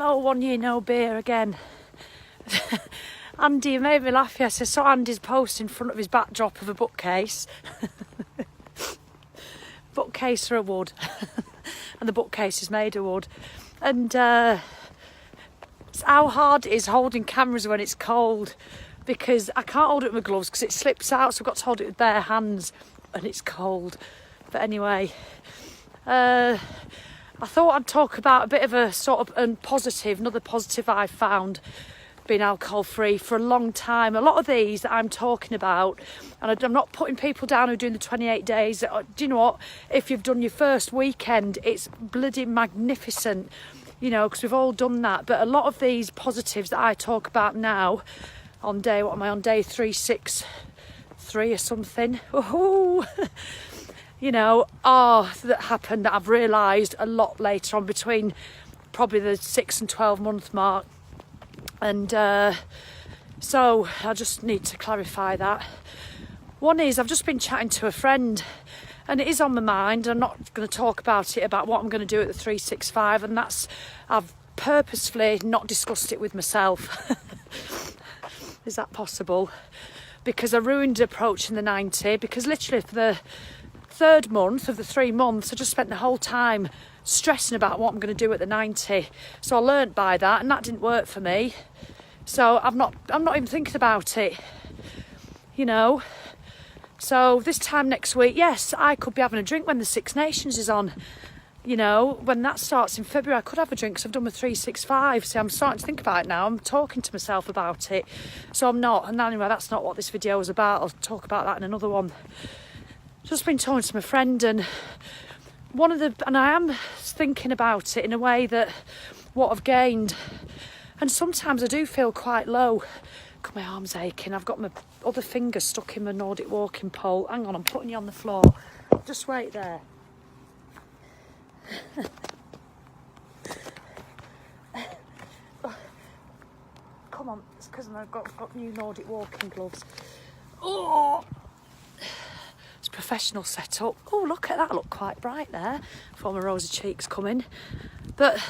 Hello, 1 year no beer again. Andy made me laugh yesterday. I saw Andy's post in front of his backdrop of a bookcase. Bookcase for a wood. And the bookcase is made of wood. And it's how hard it is holding cameras when it's cold, because I can't hold it with my gloves because it slips out, so I've got to hold it with bare hands and it's cold. But anyway, I thought I'd talk about a bit of a sort of another positive I found being alcohol free for a long time. A lot of these that I'm talking about, and I'm not putting people down who are doing the 28 days. Do you know what? If you've done your first weekend, it's bloody magnificent, you know, because we've all done that. But a lot of these positives that I talk about now on day, what am I on, day 363 or something? Ooh. You know, that happened that I've realised a lot later on, between probably the 6 and 12 month mark. And so I just need to clarify that. One is, I've just been chatting to a friend and it is on my mind. I'm not going to talk about it, about what I'm going to do at the 365, and that's, I've purposefully not discussed it with myself. Is that possible? Because I ruined approaching the 90, because literally for the third month of the 3 months, I just spent the whole time stressing about what I'm going to do at the 90. So I learnt by that, and that didn't work for me. So I'm not even thinking about it, you know. So this time next week, yes, I could be having a drink when the Six Nations is on. You know, when that starts in February, I could have a drink because I've done my 365. So I'm starting to think about it now. I'm talking to myself about it. So I'm not. And anyway, that's not what this video was about. I'll talk about that in another one. Just been talking to my friend, and and I am thinking about it in a way that what I've gained, and sometimes I do feel quite low. God, my arm's aching. I've got my other finger stuck in my Nordic walking pole. Hang on, I'm putting you on the floor. Just wait there. Come on, it's because I've got new Nordic walking gloves. Oh! Professional setup. Oh, look at that, look quite bright there before my rosy cheeks come in. But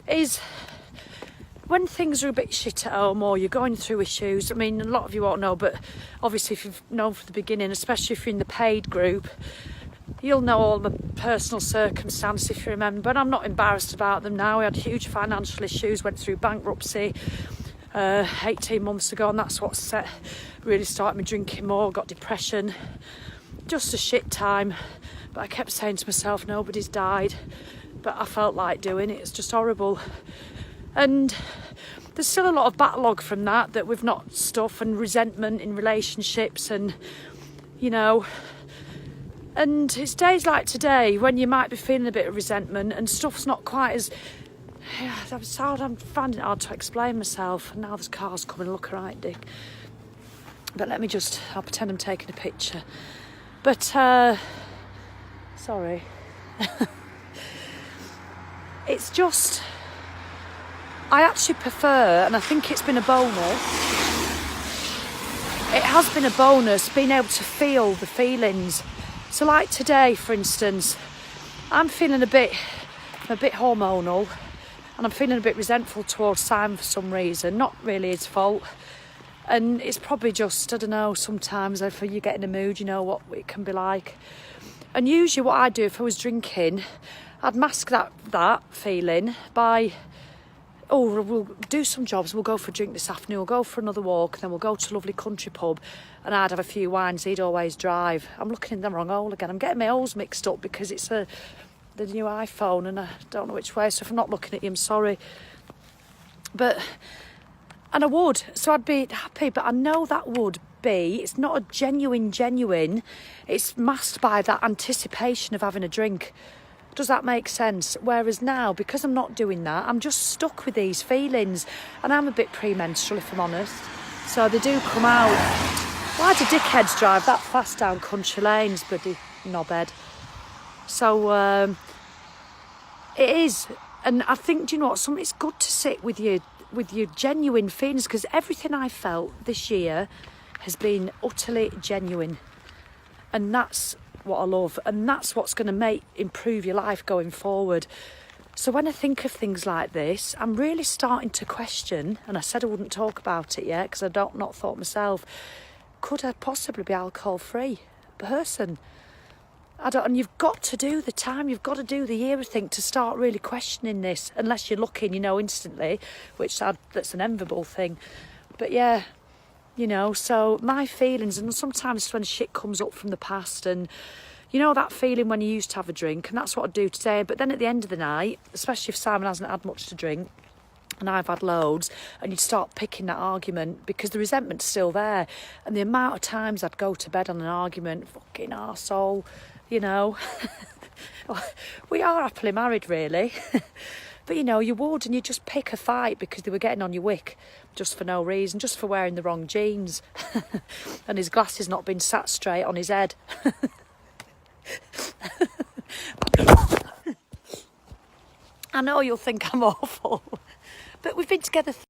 is when things are a bit shit at home, or you're going through issues, I mean, a lot of you won't know, but obviously if you've known from the beginning, especially if you're in the paid group, you'll know all my personal circumstances, if you remember, and I'm not embarrassed about them now. I had huge financial issues, went through bankruptcy 18 months ago, and that's what really started me drinking more. Got depression, just a shit time. But I kept saying to myself, nobody's died, but I felt like doing it. It's just horrible. And there's still a lot of backlog from that we've not stuff, and resentment in relationships, and you know. And it's days like today when you might be feeling a bit of resentment and stuff's not quite as, I'm finding it hard to explain myself. And now there's cars coming. Look, right, Dick. But I'll pretend I'm taking a picture. But, sorry. It's just, I actually prefer, and I think it's been a bonus, it has been a bonus being able to feel the feelings. So like today, for instance, I'm feeling a bit hormonal, and I'm feeling a bit resentful towards Simon for some reason, not really his fault. And it's probably just, I don't know, sometimes if you get in a mood, you know what it can be like. And usually what I do if I was drinking, I'd mask that feeling by, we'll do some jobs, we'll go for a drink this afternoon, we'll go for another walk, and then we'll go to a lovely country pub, and I'd have a few wines, he'd always drive. I'm looking in the wrong hole again. I'm getting my holes mixed up because it's the new iPhone, and I don't know which way, so if I'm not looking at you, I'm sorry. And I would, so I'd be happy, but I know that would be, it's not a genuine, it's masked by that anticipation of having a drink. Does that make sense? Whereas now, because I'm not doing that, I'm just stuck with these feelings, and I'm a bit premenstrual, if I'm honest, so they do come out. Why do dickheads drive that fast down country lanes, bloody knobhead? So it is, and I think, do you know what, it's good to sit with your genuine feelings, because everything I felt this year has been utterly genuine, and that's what I love, and that's what's going to improve your life going forward. So when I think of things like this, I'm really starting to question, and I said I wouldn't talk about it yet because I don't not thought myself, could I possibly be alcohol-free person? I don't, and you've got to do the time, you've got to do the year, I think, to start really questioning this, unless you're looking, you know, instantly, which that's an enviable thing. But yeah, you know, so my feelings, and sometimes when shit comes up from the past, and you know that feeling when you used to have a drink, and that's what I do today. But then at the end of the night, especially if Simon hasn't had much to drink, and I've had loads, and you'd start picking that argument because the resentment's still there. And the amount of times I'd go to bed on an argument, fucking arsehole, you know. We are happily married, really. But, you know, you would, and you just pick a fight because they were getting on your wick just for no reason, just for wearing the wrong jeans. And his glasses not been sat straight on his head. I know you'll think I'm awful, but we've been together